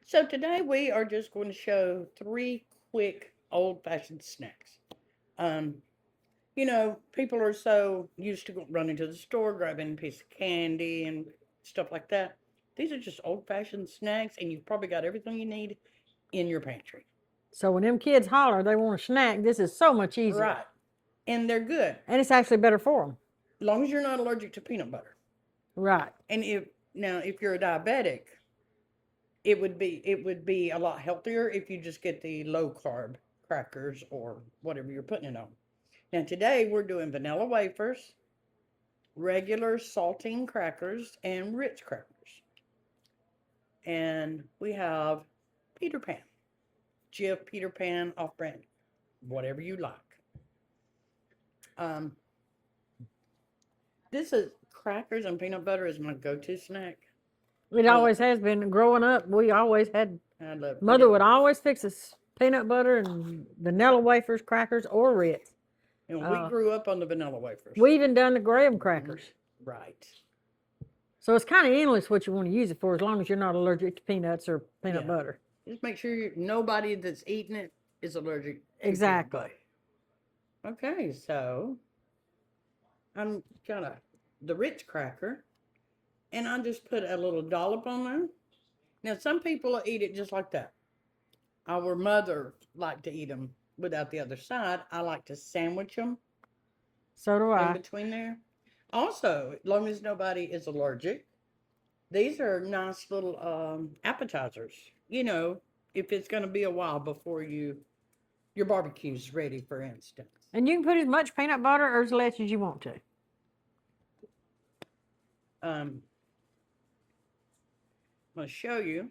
So today we are just going to show three quick old-fashioned snacks. Um, people are so used to running to the store, grabbing a piece of candy and stuff like that. These are just old-fashioned snacks, and you've probably got everything you need in your pantry. So when them kids holler they want a snack, this is so much easier. Right. And they're good. And it's actually better for them. As long as you're not allergic to peanut butter. Right. And if you're a diabetic, it would be a lot healthier if you just get the low carb crackers or whatever you're putting it on. Now today we're doing vanilla wafers, regular saltine crackers, and Ritz crackers. And we have Peter Pan, Jif Peter Pan off-brand, whatever you like. This is crackers and peanut butter is my go-to snack. It always has been. Growing up, we always had. I love Mother would always fix us peanut butter and vanilla wafers, crackers, or Ritz. And we grew up on the vanilla wafers. We even done the graham crackers. Right. So it's kind of endless what you want to use it for, as long as you're not allergic to peanuts or peanut butter. Just make sure nobody that's eating it is allergic to Exactly. peanut butter. Okay, so I'm got the Ritz cracker, and I just put a little dollop on there. Now some people eat it just like that. Our mother liked to eat them without the other side. I like to sandwich them. So do I. In between there. Also, as long as nobody is allergic, these are nice little appetizers. If it's going to be a while before your barbecue's ready, for instance. And you can put as much peanut butter or as less as you want to. I'm going to show you.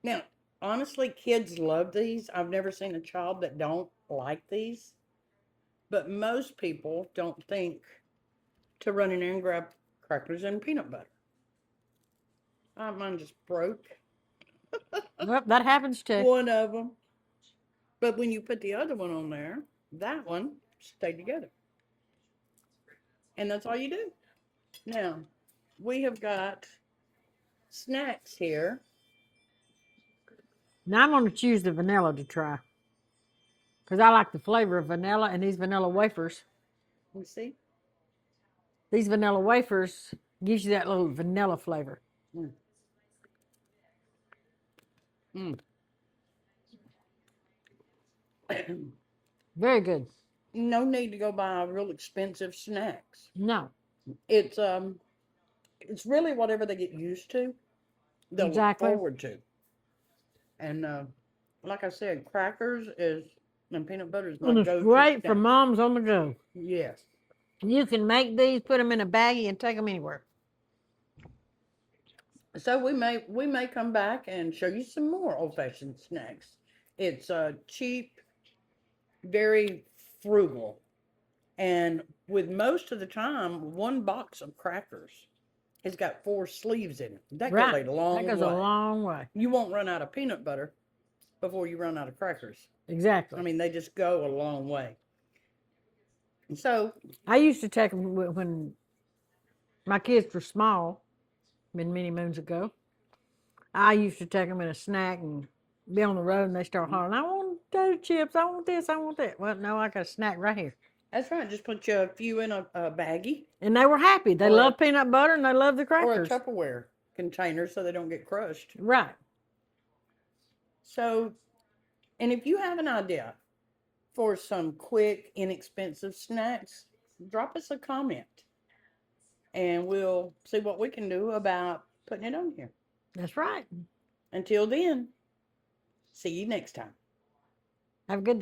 Now, honestly, kids love these. I've never seen a child that don't like these. But most people don't think to run in there and grab crackers and peanut butter. Mine just broke. Well, that happens too. One of them. But when you put the other one on there, that one stayed together. And that's all you do. Now, we have got snacks here. Now I'm going to choose the vanilla to try. Because I like the flavor of vanilla and these vanilla wafers. You see? These vanilla wafers gives you that little vanilla flavor. Very good. No need to go buy real expensive snacks. No. It's really whatever they get used to, they'll look forward to. And like I said, crackers and peanut butter is my go-to. It's great for moms on the go. Yes. You can make these, put them in a baggie, and take them anywhere. So we may come back and show you some more old-fashioned snacks. It's cheap, very frugal, and with most of the time, one box of crackers has got 4 sleeves in it. That goes a long way. That goes a long way. You won't run out of peanut butter before you run out of crackers. Exactly. I mean, they just go a long way. And so I used to take them when my kids were small, many moons ago. I used to take them in a snack and be on the road, and they start hollering, "I want those chips, I want this, I want that." Well, no, I got a snack right here. that's right. Just put you a few in a baggie. And they were happy. They love peanut butter and they love the crackers. Or a Tupperware container so they don't get crushed. Right. So, and if you have an idea for some quick, inexpensive snacks, drop us a comment. And we'll see what we can do about putting it on here. That's right. Until then, see you next time. Have a good day.